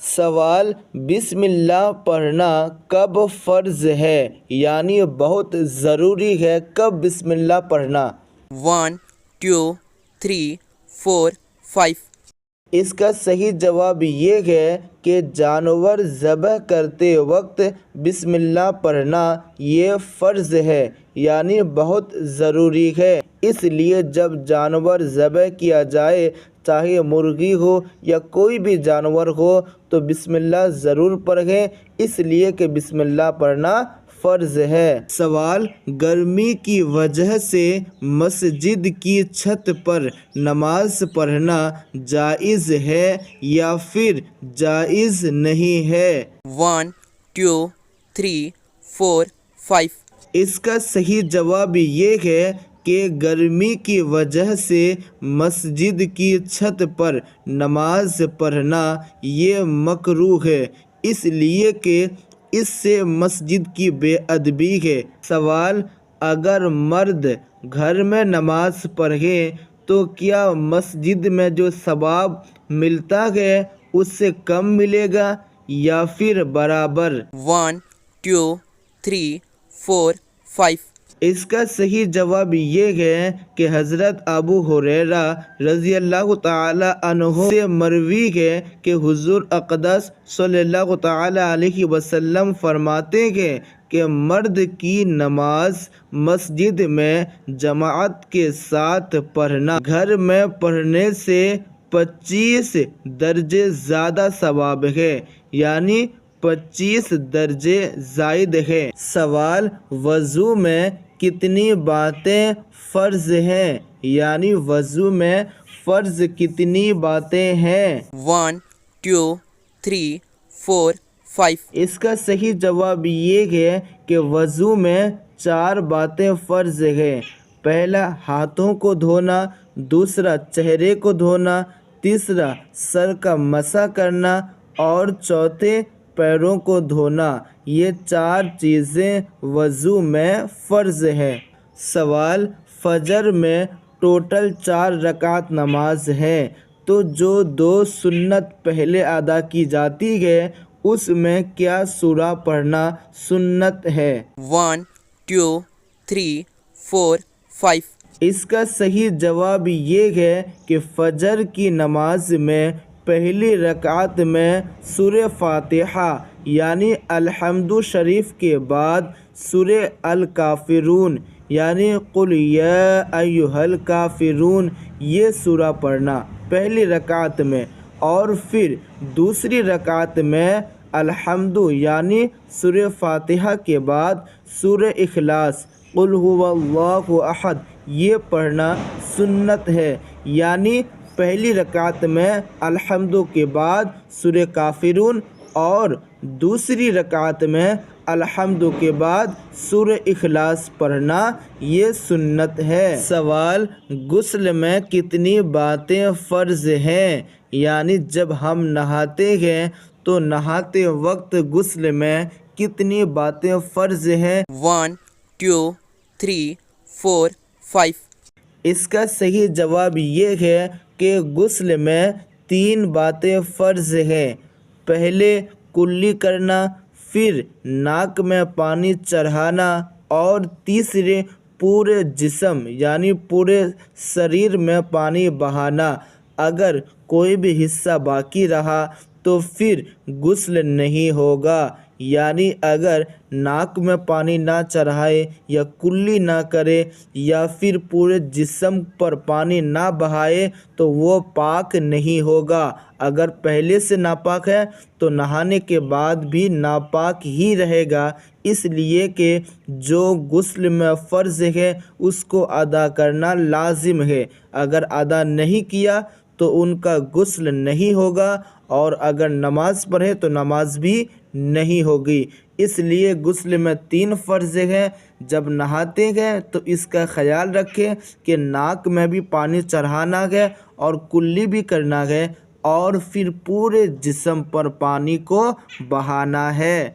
سوال: بسم اللہ پڑھنا کب فرض ہے، یعنی بہت ضروری ہے کب بسم اللہ پڑھنا؟ 1 2 3 4 5 اس کا صحیح جواب یہ ہے کہ جانور ذبح کرتے وقت بسم اللہ پڑھنا یہ فرض ہے، یعنی بہت ضروری ہے۔ اس لیے جب جانور ذبح کیا جائے، چاہے مرغی ہو یا کوئی بھی جانور ہو، تو بسم اللہ ضرور پڑھیں، اس لیے کہ بسم اللہ پڑھنا فرض ہے۔ سوال: گرمی کی وجہ سے مسجد کی چھت پر نماز پڑھنا جائز ہے یا پھر جائز نہیں ہے؟ 1 2 3 4 5 اس کا صحیح جواب یہ ہے کہ گرمی کی وجہ سے مسجد کی چھت پر نماز پڑھنا یہ مکروہ ہے، اس لیے کہ اس سے مسجد کی بے ادبی ہے۔ سوال: اگر مرد گھر میں نماز پڑھے تو کیا مسجد میں جو ثواب ملتا ہے اس سے کم ملے گا یا پھر برابر؟ 1 2 3 4 5 اس کا صحیح جواب یہ ہے کہ حضرت ابو ہریرہ رضی اللہ تعالی عنہ سے مروی ہے کہ حضور اقدس صلی اللہ تعالی علیہ وسلم فرماتے ہیں کہ مرد کی نماز مسجد میں جماعت کے ساتھ پڑھنا گھر میں پڑھنے سے 25 درجے زیادہ ثواب ہے، یعنی 25 درجے زائد ہے۔ سوال: وضو میں کتنی باتیں فرض ہیں، یعنی وضو میں فرض کتنی باتیں ہیں؟ 1 2 3 4 5 اس کا صحیح جواب یہ ہے کہ وضو میں 4 باتیں فرض ہیں۔ پہلا ہاتھوں کو دھونا، دوسرا چہرے کو دھونا، تیسرا سر کا مسح کرنا اور چوتھے پیروں کو دھونا، یہ 4 چیزیں وضو میں فرض ہیں۔ سوال: فجر میں ٹوٹل 4 رکعت نماز ہے، تو جو 2 سنت پہلے ادا کی جاتی ہے اس میں کیا سورہ پڑھنا سنت ہے؟ 1 2 3 4 5 اس کا صحیح جواب یہ ہے کہ فجر کی نماز میں پہلی رکعت میں سورہ فاتحہ یعنی الحمد شریف کے بعد سورہ الکافرون یعنی قل یا ایھا الکافرون یہ سورہ پڑھنا پہلی رکعت میں، اور پھر دوسری رکعت میں الحمد یعنی سورہ فاتحہ کے بعد سورہ اخلاص قل ھو اللہ احد یہ پڑھنا سنت ہے، یعنی پہلی رکعت میں الحمد کے بعد سورہ کافرون اور دوسری رکعت میں الحمد کے بعد سورہ اخلاص پڑھنا یہ سنت ہے۔ سوال: غسل میں کتنی باتیں فرض ہیں، یعنی جب ہم نہاتے ہیں تو نہاتے وقت غسل میں کتنی باتیں فرض ہیں؟ 1 2 3 4 5 اس کا صحیح جواب یہ ہے کہ غسل میں 3 باتیں فرض ہیں۔ پہلے کلی کرنا، پھر ناک میں پانی چڑھانا اور تیسرے پورے جسم یعنی پورے شریر میں پانی بہانا۔ اگر کوئی بھی حصہ باقی رہا تو پھر غسل نہیں ہوگا، یعنی اگر ناک میں پانی نہ چڑھائے یا کلی نہ کرے یا پھر پورے جسم پر پانی نہ بہائے تو وہ پاک نہیں ہوگا۔ اگر پہلے سے ناپاک ہے تو نہانے کے بعد بھی ناپاک ہی رہے گا، اس لیے کہ جو غسل میں فرض ہے اس کو ادا کرنا لازم ہے، اگر ادا نہیں کیا تو ان کا غسل نہیں ہوگا، اور اگر نماز پڑھے تو نماز بھی نہیں ہوگی۔ اس لیے غسل میں 3 فرض ہیں۔ جب نہاتے ہیں تو اس کا خیال رکھیں کہ ناک میں بھی پانی چڑھانا ہے اور کلی بھی کرنا ہے، اور پھر پورے جسم پر پانی کو بہانا ہے۔